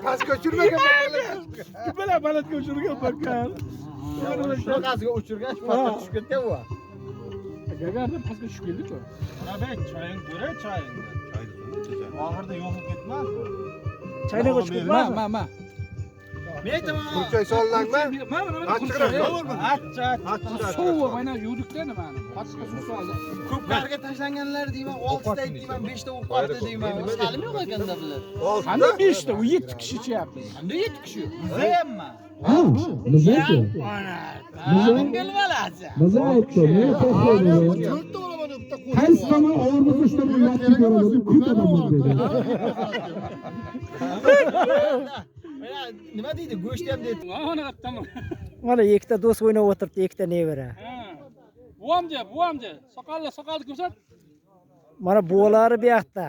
Pas ko'chirmagan Kimlar baland ko'chirgan bakkan. shunaqasiga uchirgan pastga tushib ketgan u. Gagarda pastga tushib keldi-ku. Mana ben choying ko'ra choyingni. Oxirida yo'qib ketmas. Chaynak ochib ketmas. Ma. Men aytaman. Kurchoy sollangma. Achchiq. Sovuq mana yurikda nimani? Pastga suv soldi. Ko'plarga tashlanganlar deyman, 6 ta deyman, 5 ta o'qardi deyman. Salim yo'q ekanda bular. Qanday 5 ta? U 7 kishi ichyapti. Qanday 7 kishi? Bizayammi? Bizaki. Ana. Bilmalasa. Biza aytdi, men to'xtadim. Qaysi tomon og'irni qo'shdan yaxshi ko'radim, kuytaman dedi. Nima deydi? Go'sht ham deydi. Mana tamam. Mana ikkita do'st o'ynab o'tiribdi, ikkita nevara. Buvam de. Soqolni ko'rsat. Mana buvalari bu yoqda.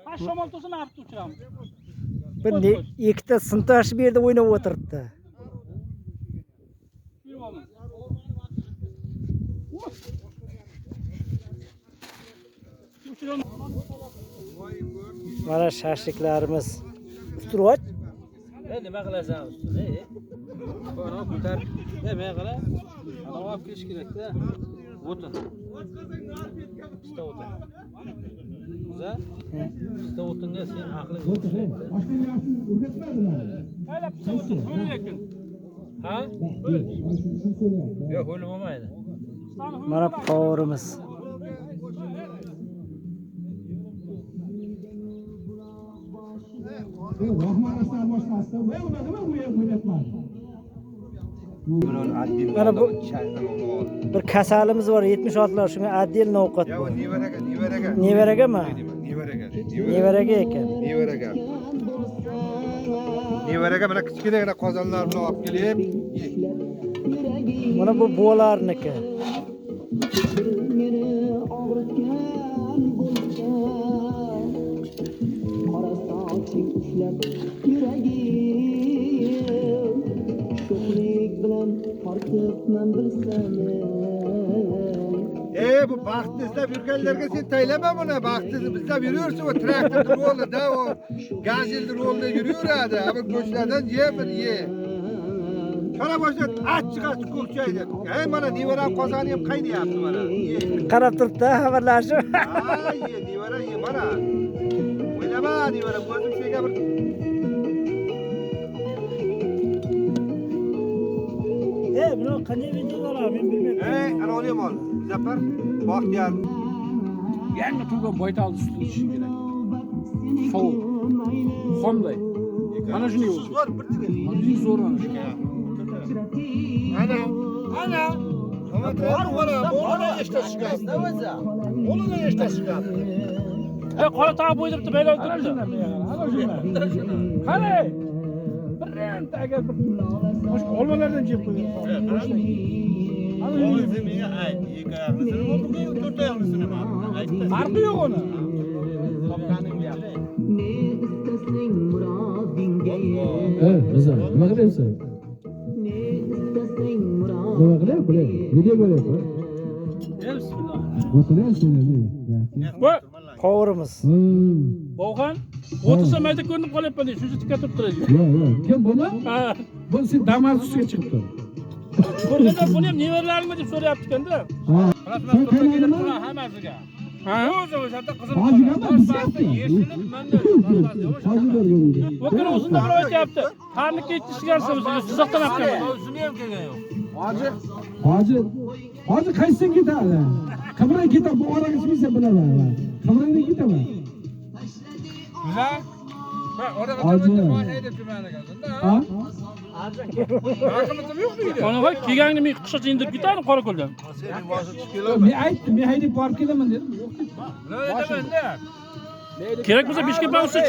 Ha shamol tursa nari turamiz. Bir ikkita sintash bu yerda o'ynab o'tiribdi. Mana shashliklarimiz. Usturvoch. Nima qilasan ustini? Bana ko'tar. Nima qila? Ana olib kelish kerak-da. O'tin. Ista o'tin. Biza? Ista o'tinga sen aqling o'tin. Qaylab o'tin, o'ynakin. Ha? Yo'q, o'lim bo'lmaydi. Mana qovurimiz. Rahmanasdan boshqasi, men uni nima o'ylayapman? Mana bu bir kasalimiz var 76lar shunga отдельно ovqat Yo, bor. nevaragami? Nevaragami? Nevaraga ekan. Nevaraga mana kichkinagina qozonlarni olib kelib, Mana bu buvalarniki. bu baxtni izlab yurganlarga sen taylama buni. Baxtni izlab yürüyorsun o traktor rolida, o gazel rolida yürüyoradi. Ama go'shtlardan ye bir ye. Qara boshda achchiq ko'kchaydi. Ey mana nevaram qozoni ham qaynayapti mana. Qarab turibdi, xabarlashib. Ay, nevara ye mana. O'ylama nevara, o'zim senga bir Buni qanday videolar men bilmayman. ana olayım ol. Zafer, Baxtiyor. Yangi turgan boytalni ustini ichish kerak. Sovuq. Qonday. Mana shunday bo'lsin. Zo'r bir tugil. Mana zo'r mana shu. Ana. Mana ona işte chiqadi. Ona işte chiqadi. Qora tog' bo'ydiribdi, baylab turibdi. Ana shunday. Qani? Birinta agar bir olmalardan jeb qo'ygan. Menga ayt, ikki oyoqlisini bo'ldi, to'rt oyoqlisini aytdi. Farqi yo'q uni. Topganing bu yoqda. Biza, nima qilyapsan? Nima qilyapsan? Video bo'lyapti. Bismillah. O'tiryapsan Bu Qovurimiz. Bovxon 30 mayda ko'rinib qolyapman deydi. Shuncha tikka turib turadi. Yo'q. Kim buni? Ha. Bu sen Damaskusga chiqibdi. Ko'rganda buni ham nevaralaringmi deb so'rayapti ekanda. Sen qaynonami? Hammasiga. Ha? O'zi o'sha qizim. Hozirgami bizyapti? O'kir o'zida bir aytyapti. Qarniki yetishgansiz o'zi Jizzaxdan olib kelgan. O'zini ham kelgan yo'q. Hozir qaysidan ketadi? Qimray ketib bu oraga chiqsa bilaman. Qimraydan ketaman. Güzel. Ha, orada haydab turmanagan-da. Ha? Aqlimiz yo'q deydi. Ona bak, kelganingni men qishgacha indirib ketadi Qorako'ldan. Sening boshi chiqib keladi. Men aytdim, men haydab borib kelaman dedim. Kerak bo'lsa Bishkek Bavusda